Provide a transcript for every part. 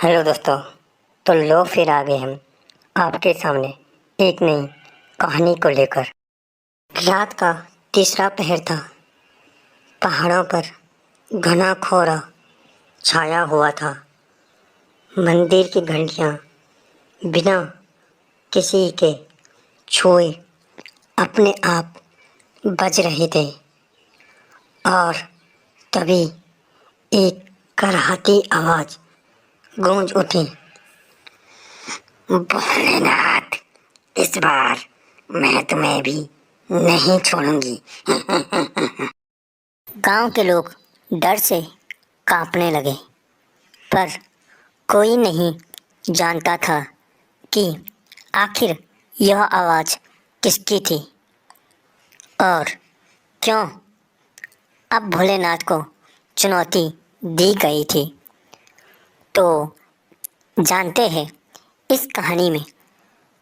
Hello दोस्तों। तो लो फिर आ गए हम आपके सामने एक नई कहानी को लेकर। रात का तीसरा पहर था। पहाड़ों पर घना कोहरा छाया हुआ था। मंदिर की घंटियां बिना किसी के छुए अपने आप बज रहे थे और तभी एक करहाती आवाज गूंज उठी। भोलेनाथ, इस बार मैं तुम्हें भी नहीं छोड़ूंगी। गांव के लोग डर से कांपने लगे, पर कोई नहीं जानता था कि आखिर यह आवाज किसकी थी और क्यों अब भोलेनाथ को चुनौती दी गई थी। तो जानते हैं इस कहानी में।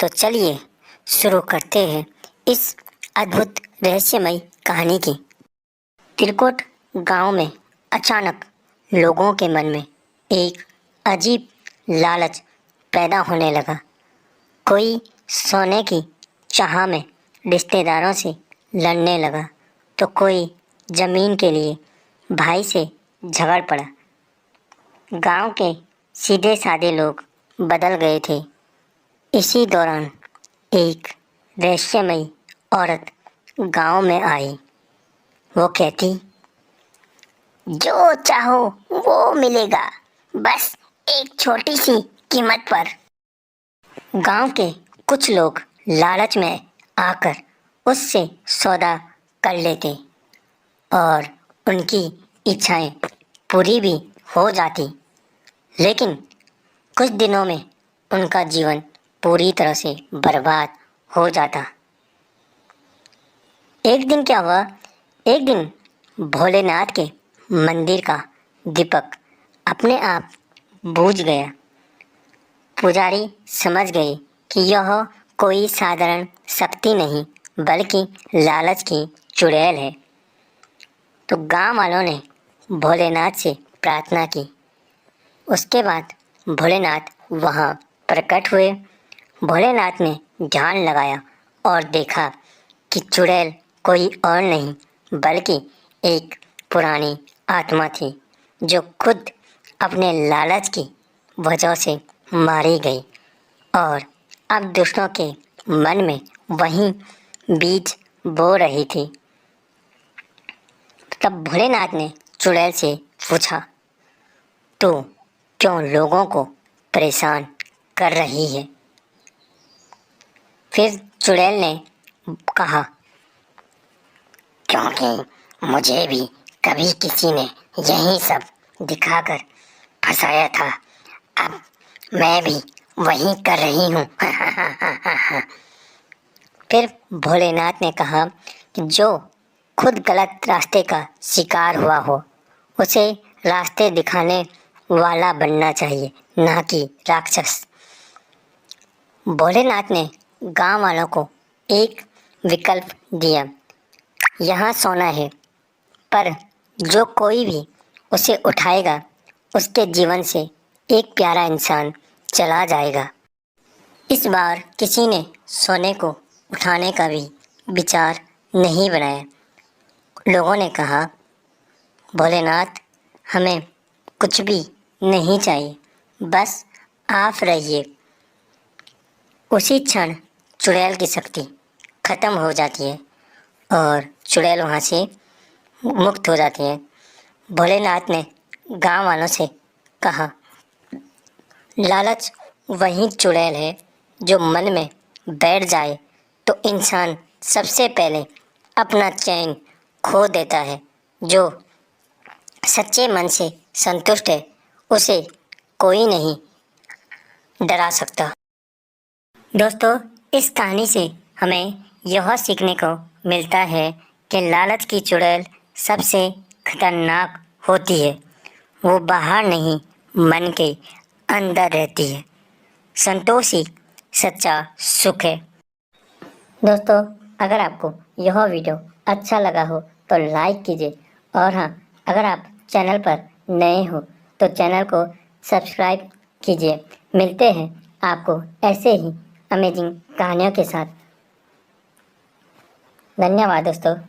तो चलिए शुरू करते हैं इस अद्भुत रहस्यमयी कहानी की। तिलकोट गांव में अचानक लोगों के मन में एक अजीब लालच पैदा होने लगा। कोई सोने की चाह में रिश्तेदारों से लड़ने लगा, तो कोई जमीन के लिए भाई से झगड़ पड़ा। गांव के सीधे साधे लोग बदल गए थे। इसी दौरान एक रहस्यमयी औरत गांव में आई। वो कहती, जो चाहो वो मिलेगा, बस एक छोटी सी कीमत पर। गांव के कुछ लोग लालच में आकर उससे सौदा कर लेते और उनकी इच्छाएं पूरी भी हो जाती। लेकिन कुछ दिनों में उनका जीवन पूरी तरह से बर्बाद हो जाता। एक दिन क्या हुआ, एक दिन भोलेनाथ के मंदिर का दीपक अपने आप बुझ गया। पुजारी समझ गए कि यह कोई साधारण शक्ति नहीं, बल्कि लालच की चुड़ैल है। तो गांव वालों ने भोलेनाथ से प्रार्थना की। उसके बाद भोलेनाथ वहाँ प्रकट हुए। भोलेनाथ ने ध्यान लगाया और देखा कि चुड़ैल कोई और नहीं, बल्कि एक पुरानी आत्मा थी, जो खुद अपने लालच की वजह से मारी गई और अब दुष्टों के मन में वही बीज बो रही थी। तब भोलेनाथ ने चुड़ैल से पूछा, तो क्यों लोगों को परेशान कर रही है? फिर चुड़ैल ने कहा, क्योंकि मुझे भी कभी किसी ने यही सब दिखाकर फंसाया था। अब मैं भी वही कर रही हूँ। फिर भोलेनाथ ने कहा कि जो खुद गलत रास्ते का शिकार हुआ हो, उसे रास्ते दिखाने वाला बनना चाहिए, ना कि राक्षस। भोलेनाथ ने गांव वालों को एक विकल्प दिया। यहाँ सोना है, पर जो कोई भी उसे उठाएगा, उसके जीवन से एक प्यारा इंसान चला जाएगा। इस बार किसी ने सोने को उठाने का भी विचार नहीं बनाया। लोगों ने कहा, भोलेनाथ, हमें कुछ भी नहीं चाहिए, बस आप रहिए। उसी क्षण चुड़ैल की शक्ति खत्म हो जाती है और चुड़ैल वहाँ से मुक्त हो जाती है। भोलेनाथ ने गांव वालों से कहा, लालच वही चुड़ैल है जो मन में बैठ जाए तो इंसान सबसे पहले अपना चैन खो देता है। जो सच्चे मन से संतुष्ट है, उसे कोई नहीं डरा सकता। दोस्तों, इस कहानी से हमें यह सीखने को मिलता है कि लालच की चुड़ैल सबसे खतरनाक होती है। वो बाहर नहीं, मन के अंदर रहती है। संतोष ही सच्चा सुख है। दोस्तों, अगर आपको यह वीडियो अच्छा लगा हो तो लाइक कीजिए, और हाँ, अगर आप चैनल पर नए हो तो चैनल को सब्सक्राइब कीजिए। मिलते हैं आपको ऐसे ही अमेजिंग कहानियों के साथ। धन्यवाद दोस्तों।